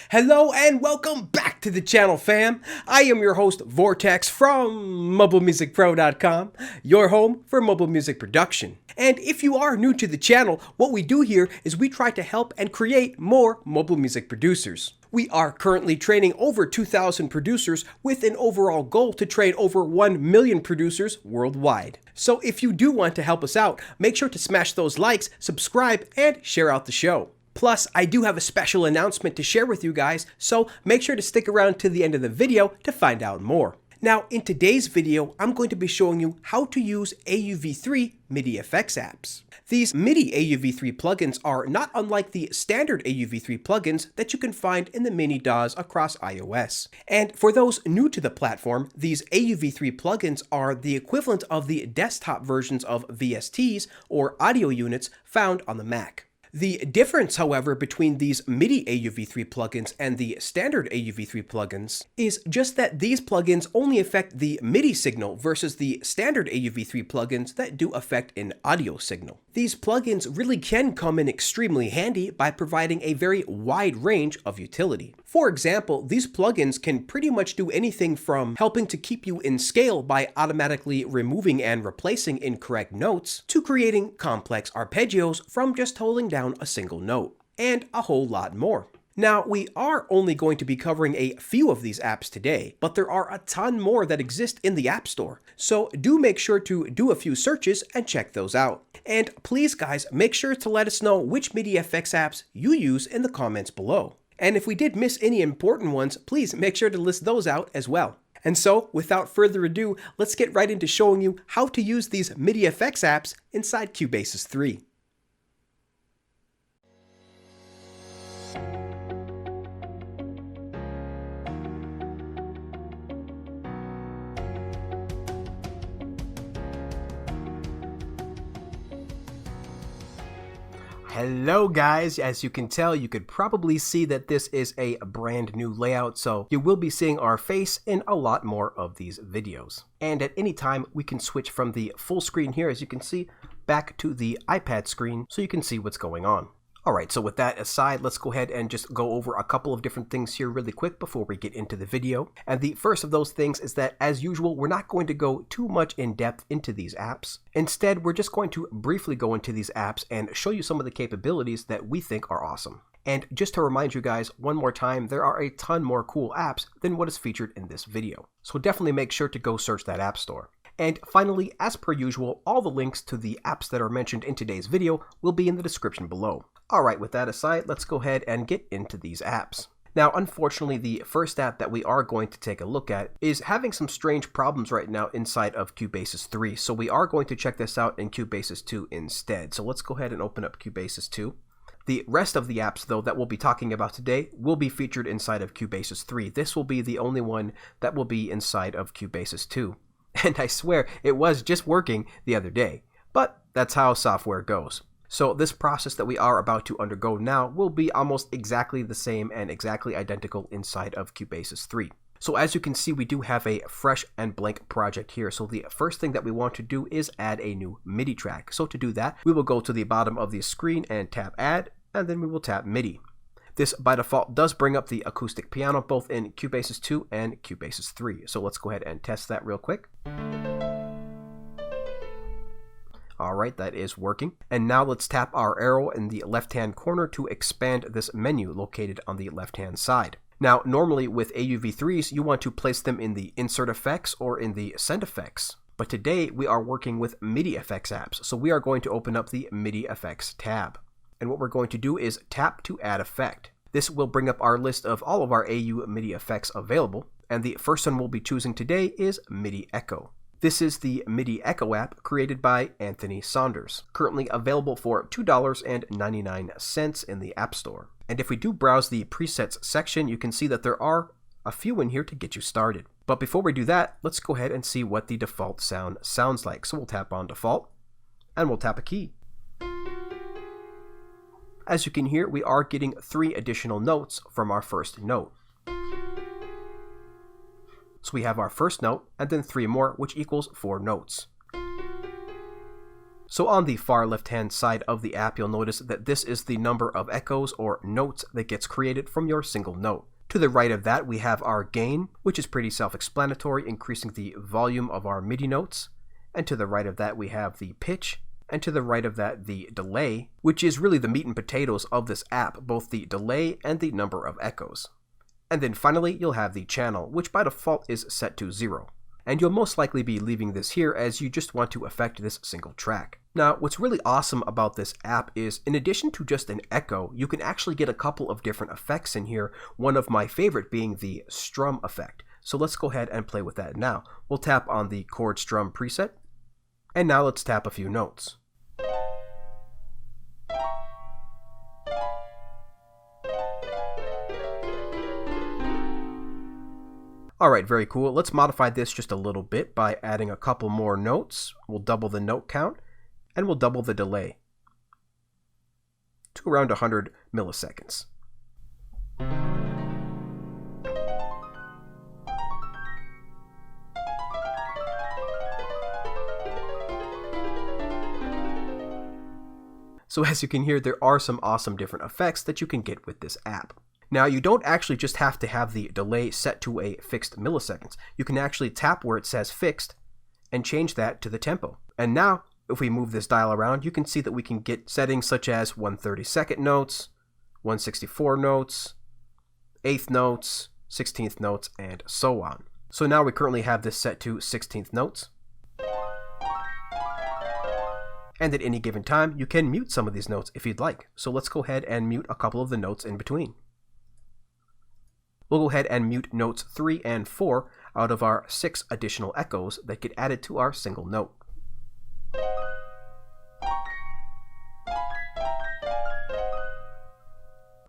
Hello and welcome back to the channel, fam. I am your host, Vortex from MobileMusicPro.com, your home for mobile music production. And if you are new to the channel, what we do here is we try to help and create more mobile music producers. We are currently training over 2,000 producers with an overall goal to train over 1 million producers worldwide. So if you do want to help us out, make sure to smash those likes, subscribe, and share out the show. Plus, I do have a special announcement to share with you guys, so make sure to stick around to the end of the video to find out more. Now, in today's video, I'm going to be showing you how to use AUv3 MIDI effects apps. These MIDI AUv3 plugins are not unlike the standard AUv3 plugins that you can find in the mini DAWs across iOS. And for those new to the platform, these AUv3 plugins are the equivalent of the desktop versions of VSTs or audio units found on the Mac. The difference, however, between these MIDI AUv3 plugins and the standard AUv3 plugins is just that these plugins only affect the MIDI signal versus the standard AUv3 plugins that do affect an audio signal. These plugins really can come in extremely handy by providing a very wide range of utility. For example, these plugins can pretty much do anything from helping to keep you in scale by automatically removing and replacing incorrect notes, to creating complex arpeggios from just holding down a single note, and a whole lot more. Now, we are only going to be covering a few of these apps today, but there are a ton more that exist in the App Store, so do make sure to do a few searches and check those out. And please guys, make sure to let us know which MIDI FX apps you use in the comments below. And if we did miss any important ones, please make sure to list those out as well. And so, without further ado, let's get right into showing you how to use these MIDI FX apps inside Cubasis 3. Hello guys, as you can tell, you could probably see that this is a brand new layout, so you will be seeing our face in a lot more of these videos. And at any time, we can switch from the full screen here, as you can see, back to the iPad screen so you can see what's going on. Alright, so with that aside, let's go ahead and just go over a couple of different things here really quick before we get into the video. And the first of those things is that, as usual, we're not going to go too much in depth into these apps. Instead, we're just going to briefly go into these apps and show you some of the capabilities that we think are awesome. And just to remind you guys one more time, there are a ton more cool apps than what is featured in this video. So definitely make sure to go search that App Store. And finally, as per usual, all the links to the apps that are mentioned in today's video will be in the description below. Alright, with that aside, let's go ahead and get into these apps. Now, unfortunately, the first app that we are going to take a look at is having some strange problems right now inside of Cubasis 3, so we are going to check this out in Cubasis 2 instead. So let's go ahead and open up Cubasis 2. The rest of the apps, though, that we'll be talking about today will be featured inside of Cubasis 3. This will be the only one that will be inside of Cubasis 2. And I swear, it was just working the other day. But that's how software goes. So this process that we are about to undergo now will be almost exactly the same and exactly identical inside of Cubasis 3. So as you can see, we do have a fresh and blank project here. So the first thing that we want to do is add a new MIDI track. So to do that, we will go to the bottom of the screen and tap Add, and then we will tap MIDI. This by default does bring up the acoustic piano both in Cubasis 2 and Cubasis 3. So let's go ahead and test that real quick. Alright, that is working. And now let's tap our arrow in the left-hand corner to expand this menu located on the left-hand side. Now, normally with AUv3s, you want to place them in the Insert Effects or in the Send Effects. But today, we are working with MIDI effects apps, so we are going to open up the MIDI Effects tab. And what we're going to do is tap to add effect. This will bring up our list of all of our AU MIDI effects available, and the first one we'll be choosing today is MIDI Echo. This is the MIDI Echo app created by Anthony Saunders, currently available for $2.99 in the App Store. And if we do browse the presets section, you can see that there are a few in here to get you started. But before we do that, let's go ahead and see what the default sound sounds like. So we'll tap on Default, and we'll tap a key. As you can hear, we are getting 3 additional notes from our first note. So we have our first note, and then 3 more, which equals 4 notes. So on the far left-hand side of the app, you'll notice that this is the number of echoes or notes that gets created from your single note. To the right of that, we have our gain, which is pretty self-explanatory, increasing the volume of our MIDI notes. And to the right of that, we have the pitch. And to the right of that, the delay, which is really the meat and potatoes of this app, both the delay and the number of echoes. And then finally, you'll have the channel, which by default is set to 0. And you'll most likely be leaving this here as you just want to affect this single track. Now, what's really awesome about this app is, in addition to just an echo, you can actually get a couple of different effects in here, one of my favorite being the strum effect. So let's go ahead and play with that now. We'll tap on the chord strum preset, and now let's tap a few notes. Alright, very cool. Let's modify this just a little bit by adding a couple more notes. We'll double the note count, and we'll double the delay to around 100 milliseconds. So as you can hear, there are some awesome different effects that you can get with this app. Now, you don't actually just have to have the delay set to a fixed milliseconds. You can actually tap where it says fixed and change that to the tempo. And now, if we move this dial around, you can see that we can get settings such as 1/32 notes, 1/64 notes, 8th notes, 16th notes, and so on. So now we currently have this set to 16th notes. And at any given time, you can mute some of these notes if you'd like. So let's go ahead and mute a couple of the notes in between. We'll go ahead and mute notes 3 and 4 out of our 6 additional echoes that get added to our single note.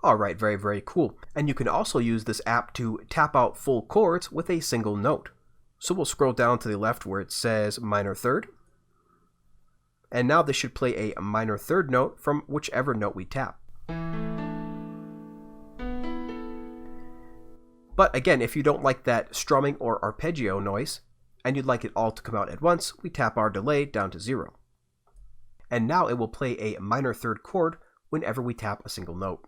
Alright, very, very cool. And you can also use this app to tap out full chords with a single note. So we'll scroll down to the left where it says minor third. And now this should play a minor third note from whichever note we tap. But again, if you don't like that strumming or arpeggio noise, and you'd like it all to come out at once, we tap our delay down to 0. And now it will play a minor third chord whenever we tap a single note.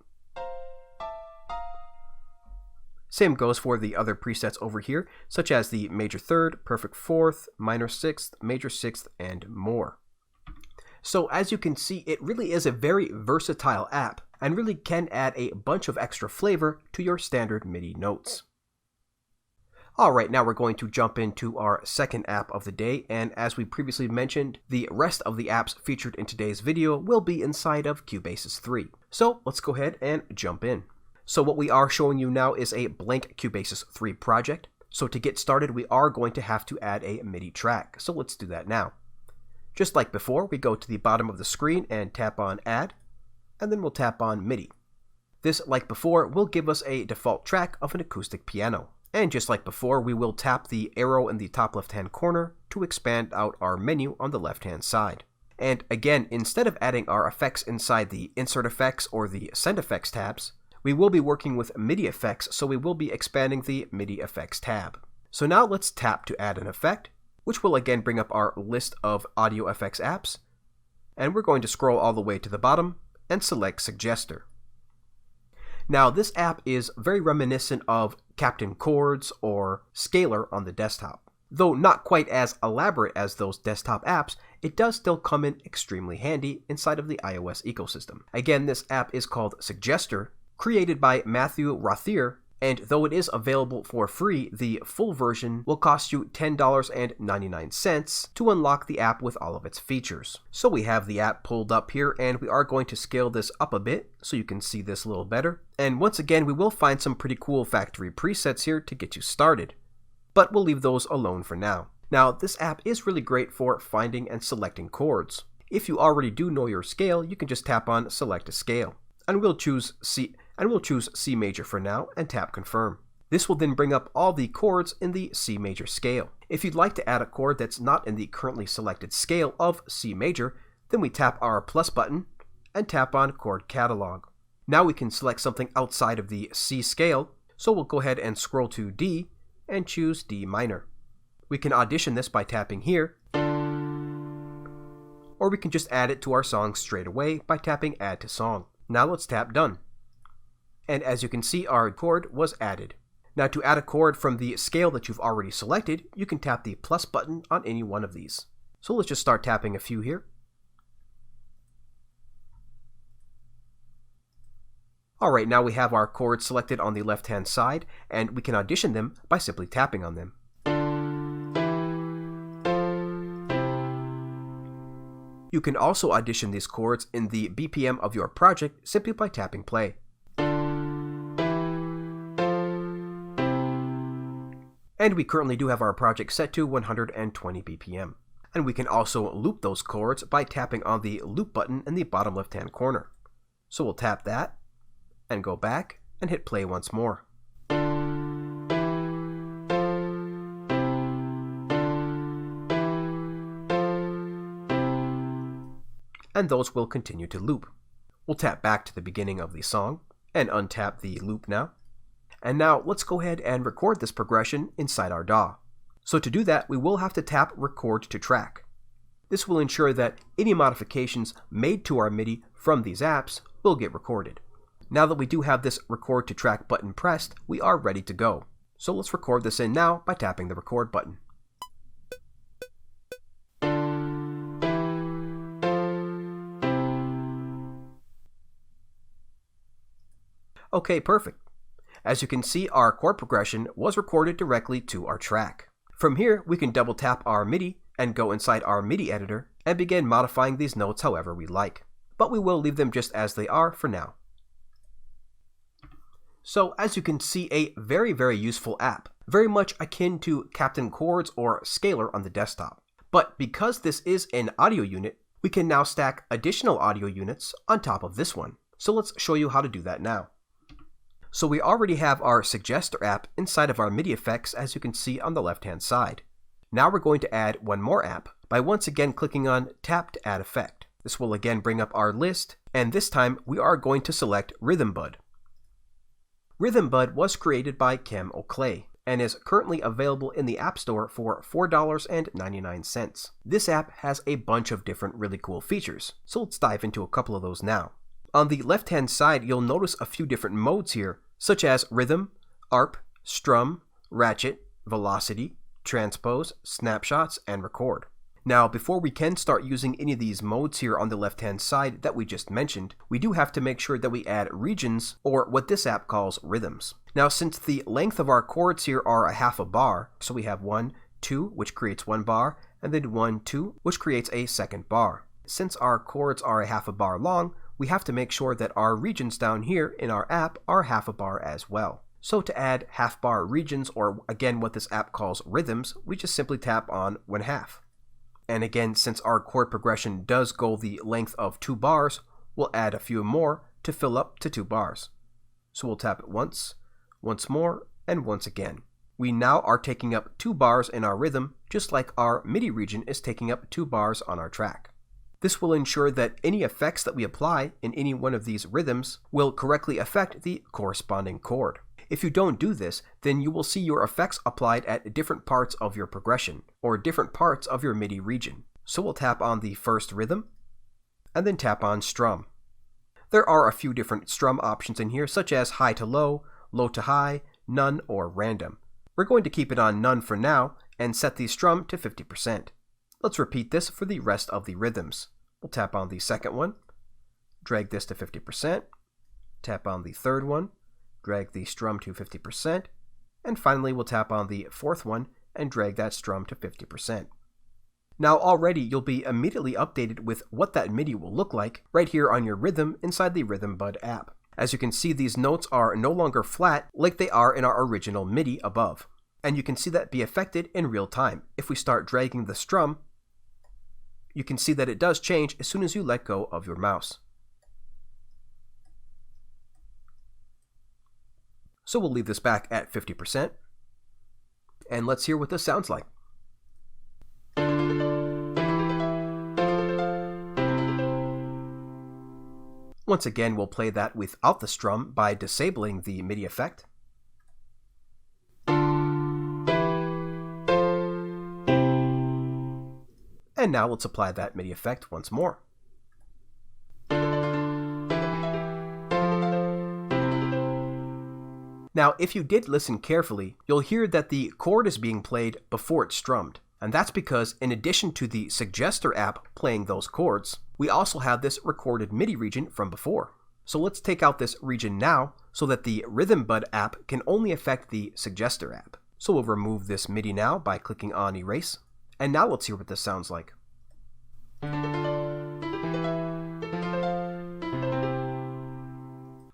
Same goes for the other presets over here, such as the major third, perfect fourth, minor sixth, major sixth, and more. So as you can see, it really is a very versatile app and really can add a bunch of extra flavor to your standard MIDI notes. Alright, now we're going to jump into our second app of the day, and as we previously mentioned, the rest of the apps featured in today's video will be inside of Cubasis 3. So let's go ahead and jump in. So what we are showing you now is a blank Cubasis 3 project. So to get started, we are going to have to add a MIDI track. So let's do that now. Just like before, we go to the bottom of the screen and tap on Add, and then we'll tap on MIDI. This, like before, will give us a default track of an acoustic piano. And just like before, we will tap the arrow in the top left-hand corner to expand out our menu on the left-hand side. And again, instead of adding our effects inside the Insert Effects or the Send Effects tabs, we will be working with MIDI effects, so we will be expanding the MIDI Effects tab. So now let's tap to add an effect, which will again bring up our list of audio effects apps, and we're going to scroll all the way to the bottom and select Suggester. Now this app is very reminiscent of Captain Chords or Scalar on the desktop. Though not quite as elaborate as those desktop apps, it does still come in extremely handy inside of the iOS ecosystem. Again, this app is called Suggester, created by Matthew Rothier, and though it is available for free, the full version will cost you $10.99 to unlock the app with all of its features. So we have the app pulled up here, and we are going to scale this up a bit so you can see this a little better. And once again, we will find some pretty cool factory presets here to get you started, but we'll leave those alone for now. Now, this app is really great for finding and selecting chords. If you already do know your scale, you can just tap on Select a Scale, and we'll choose C major for now and tap Confirm. This will then bring up all the chords in the C major scale. If you'd like to add a chord that's not in the currently selected scale of C major, then we tap our plus button and tap on Chord Catalog. Now we can select something outside of the C scale, so we'll go ahead and scroll to D and choose D minor. We can audition this by tapping here, or we can just add it to our song straight away by tapping Add to Song. Now let's tap Done. And as you can see, our chord was added. Now to add a chord from the scale that you've already selected, you can tap the plus button on any one of these. So let's just start tapping a few here. Alright, now we have our chords selected on the left-hand side, and we can audition them by simply tapping on them. You can also audition these chords in the BPM of your project simply by tapping play. And we currently do have our project set to 120 BPM. And we can also loop those chords by tapping on the loop button in the bottom left-hand corner. So we'll tap that, and go back, and hit play once more. And those will continue to loop. We'll tap back to the beginning of the song, and untap the loop now. And now let's go ahead and record this progression inside our DAW. So to do that, we will have to tap Record to Track. This will ensure that any modifications made to our MIDI from these apps will get recorded. Now that we do have this Record to Track button pressed, we are ready to go. So let's record this in now by tapping the Record button. Okay, perfect. As you can see, our chord progression was recorded directly to our track. From here, we can double tap our MIDI and go inside our MIDI editor and begin modifying these notes however we like. But we will leave them just as they are for now. So as you can see, a very useful app, very much akin to Captain Chords or Scalar on the desktop. But because this is an audio unit, we can now stack additional audio units on top of this one. So let's show you how to do that now. So we already have our Suggester app inside of our MIDI effects, as you can see on the left-hand side. Now we're going to add one more app by once again clicking on Tap to Add Effect. This will again bring up our list, and this time we are going to select RhythmBud. RhythmBud was created by Cam O'Clay and is currently available in the App Store for $4.99. This app has a bunch of different really cool features, so let's dive into a couple of those now. On the left-hand side, you'll notice a few different modes here, such as Rhythm, ARP, Strum, Ratchet, Velocity, Transpose, Snapshots, and Record. Now, before we can start using any of these modes here on the left-hand side that we just mentioned, we do have to make sure that we add regions, or what this app calls rhythms. Now, since the length of our chords here are a half a bar, so we have 1, 2, which creates 1 bar, and then 1, 2, which creates a second bar. Since our chords are a half a bar long, we have to make sure that our regions down here in our app are half a bar as well. So to add half bar regions, or again what this app calls rhythms, we just simply tap on 1/2. And again, since our chord progression does go the length of 2 bars, we'll add a few more to fill up to 2 bars. So we'll tap it once more, and once again. We now are taking up 2 bars in our rhythm, just like our MIDI region is taking up 2 bars on our track. This will ensure that any effects that we apply in any one of these rhythms will correctly affect the corresponding chord. If you don't do this, then you will see your effects applied at different parts of your progression, or different parts of your MIDI region. So we'll tap on the first rhythm, and then tap on Strum. There are a few different strum options in here, such as high to low to high, none, or random. We're going to keep it on none for now, and set the strum to 50%. Let's repeat this for the rest of the rhythms. We'll tap on the second one, drag this to 50%, tap on the third one, drag the strum to 50%, and finally we'll tap on the fourth one and drag that strum to 50%. Now already you'll be immediately updated with what that MIDI will look like right here on your rhythm inside the RhythmBud app. As you can see, these notes are no longer flat like they are in our original MIDI above. And you can see that be affected in real time. If we start dragging the strum, you can see that it does change as soon as you let go of your mouse. So we'll leave this back at 50%, and let's hear what this sounds like. Once again, we'll play that without the strum by disabling the MIDI effect. And now let's apply that MIDI effect once more. Now, if you did listen carefully, you'll hear that the chord is being played before it's strummed. And that's because in addition to the Suggester app playing those chords, we also have this recorded MIDI region from before. So let's take out this region now so that the RhythmBud app can only affect the Suggester app. So we'll remove this MIDI now by clicking on Erase. And now let's hear what this sounds like.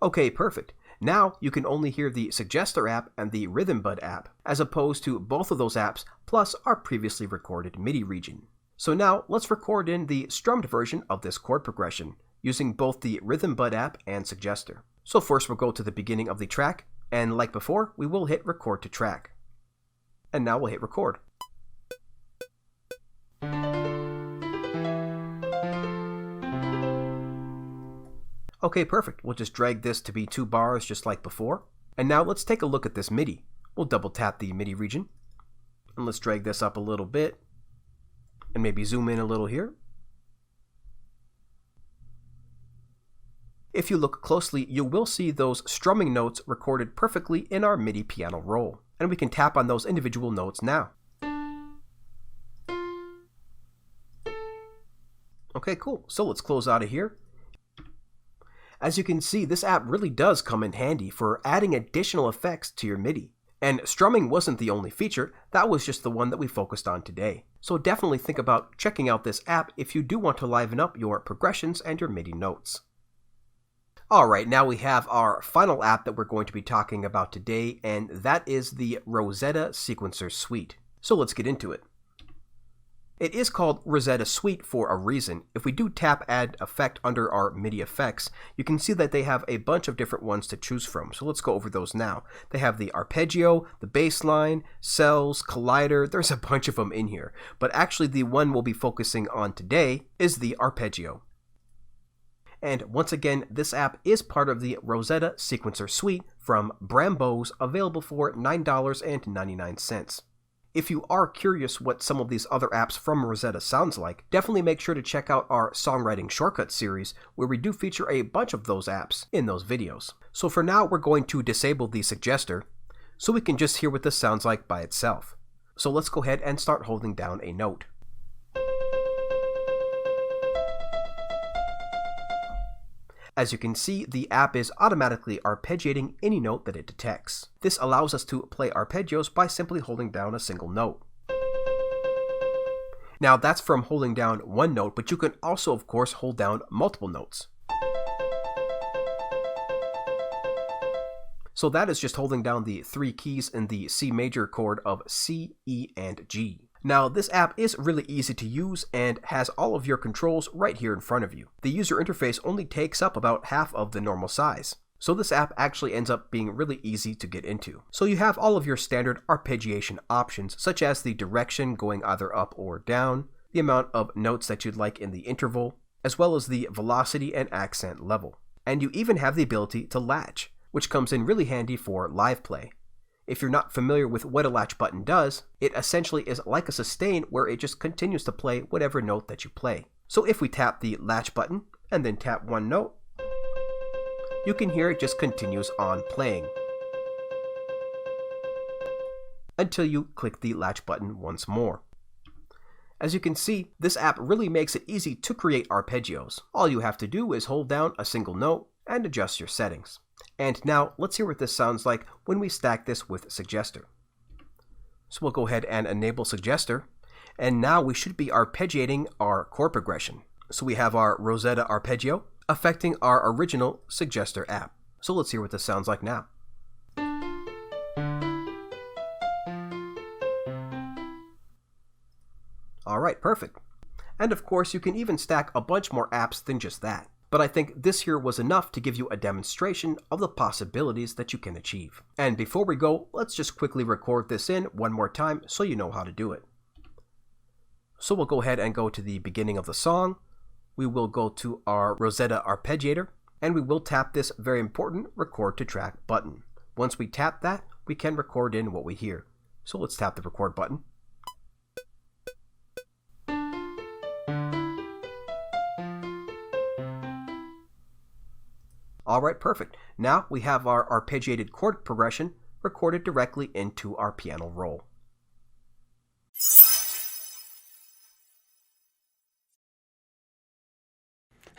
Okay, perfect. Now you can only hear the Suggester app and the RhythmBud app, as opposed to both of those apps plus our previously recorded MIDI region. So now let's record in the strummed version of this chord progression, using both the RhythmBud app and Suggester. So first we'll go to the beginning of the track, and like before, we will hit record to track. And now we'll hit record. Okay, perfect. We'll just drag this to be 2 bars just like before. And now let's take a look at this MIDI. We'll double tap the MIDI region. And let's drag this up a little bit. And maybe zoom in a little here. If you look closely, you will see those strumming notes recorded perfectly in our MIDI piano roll. And we can tap on those individual notes now. Okay, cool. So let's close out of here. As you can see, this app really does come in handy for adding additional effects to your MIDI. And strumming wasn't the only feature, that was just the one that we focused on today. So definitely think about checking out this app if you do want to liven up your progressions and your MIDI notes. Alright, now we have our final app that we're going to be talking about today, and that is the Rozeta Suite. So let's get into it. It is called Rozeta Suite for a reason. If we do tap Add Effect under our MIDI effects, you can see that they have a bunch of different ones to choose from. So let's go over those now. They have the arpeggio, the bass line, cells, collider. There's a bunch of them in here. But actually the one we'll be focusing on today is the arpeggio. And once again, this app is part of the Rozeta Suite from Brambos, available for $9.99. If you are curious what some of these other apps from Rozeta sounds like, definitely make sure to check out our Songwriting Shortcuts series, where we do feature a bunch of those apps in those videos. So for now, we're going to disable the Suggester, so we can just hear what this sounds like by itself. So let's go ahead and start holding down a note. As you can see, the app is automatically arpeggiating any note that it detects. This allows us to play arpeggios by simply holding down a single note. Now that's from holding down one note, but you can also of course hold down multiple notes. So that is just holding down the 3 keys in the C major chord of C, E, and G. Now, this app is really easy to use and has all of your controls right here in front of you. The user interface only takes up about half of the normal size. So this app actually ends up being really easy to get into. So you have all of your standard arpeggiation options, such as the direction going either up or down, the amount of notes that you'd like in the interval, as well as the velocity and accent level. And you even have the ability to latch, which comes in really handy for live play. If you're not familiar with what a latch button does, it essentially is like a sustain where it just continues to play whatever note that you play. So if we tap the latch button and then tap one note, you can hear it just continues on playing until you click the latch button once more. As you can see, this app really makes it easy to create arpeggios. All you have to do is hold down a single note and adjust your settings. And now let's hear what this sounds like when we stack this with Suggester. So we'll go ahead and enable Suggester, and now we should be arpeggiating our chord progression. So we have our Rozeta arpeggio affecting our original Suggester app. So let's hear what this sounds like now. Alright, perfect. And of course you can even stack a bunch more apps than just that. But I think this here was enough to give you a demonstration of the possibilities that you can achieve. And before we go, let's just quickly record this in one more time so you know how to do it. So we'll go ahead and go to the beginning of the song. We will go to our Rozeta arpeggiator, and we will tap this very important record to track button. Once we tap that, we can record in what we hear. So let's tap the record button. All right, perfect. Now we have our arpeggiated chord progression recorded directly into our piano roll.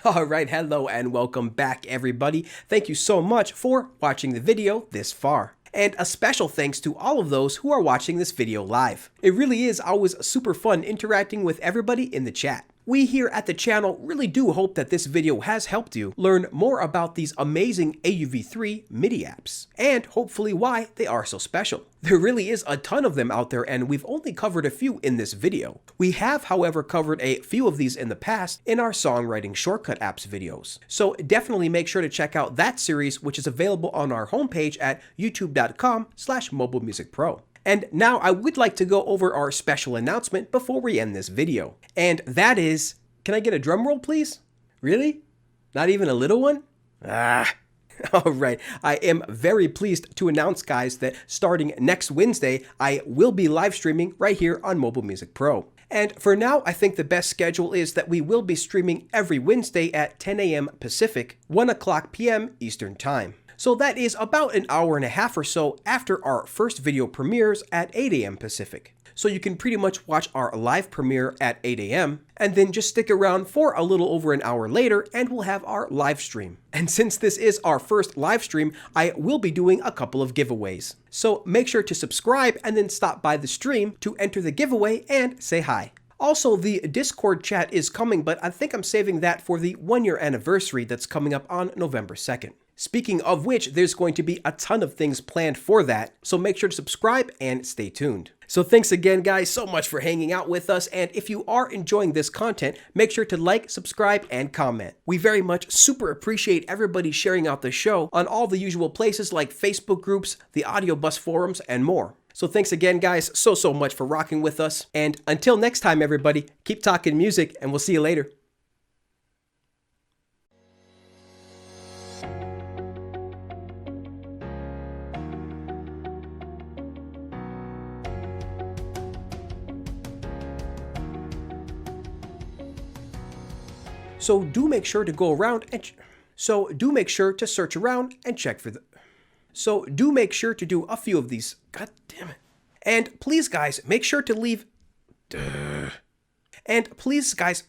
All right, hello and welcome back, everybody. Thank you so much for watching the video this far. And a special thanks to all of those who are watching this video live. It really is always super fun interacting with everybody in the chat. We here at the channel really do hope that this video has helped you learn more about these amazing AUv3 MIDI apps, and hopefully why they are so special. There really is a ton of them out there, and we've only covered a few in this video. We have, however, covered a few of these in the past in our songwriting shortcut apps videos. So definitely make sure to check out that series, which is available on our homepage at youtube.com/mobilemusicpro. And now I would like to go over our special announcement before we end this video. And that is, can I get a drum roll, please? Really? Not even a little one? All right. I am very pleased to announce, guys, that starting next Wednesday, I will be live streaming right here on Mobile Music Pro. And for now, I think the best schedule is that we will be streaming every Wednesday at 10 a.m. Pacific, 1 o'clock p.m. Eastern Time. So that is about an hour and a half or so after our first video premieres at 8 a.m. Pacific. So you can pretty much watch our live premiere at 8 a.m. and then just stick around for a little over an hour later and we'll have our live stream. And since this is our first live stream, I will be doing a couple of giveaways. So make sure to subscribe and then stop by the stream to enter the giveaway and say hi. Also, the Discord chat is coming, but I think I'm saving that for the 1-year anniversary that's coming up on November 2nd. Speaking of which, there's going to be a ton of things planned for that, so make sure to subscribe and stay tuned. So thanks again, guys, so much for hanging out with us, and if you are enjoying this content, make sure to like, subscribe, and comment. We very much super appreciate everybody sharing out the show on all the usual places like Facebook groups, the Audio Bus forums, and more. So thanks again, guys, so much for rocking with us, and until next time, everybody, keep talking music, and we'll see you later. So do make sure to go around and make sure to search around and check for the. So do make sure to do a few of these. God damn it. And please, guys, make sure to leave. And please, guys,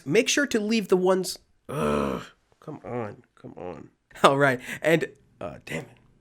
make sure to leave the ones. Come on. All right. And damn it.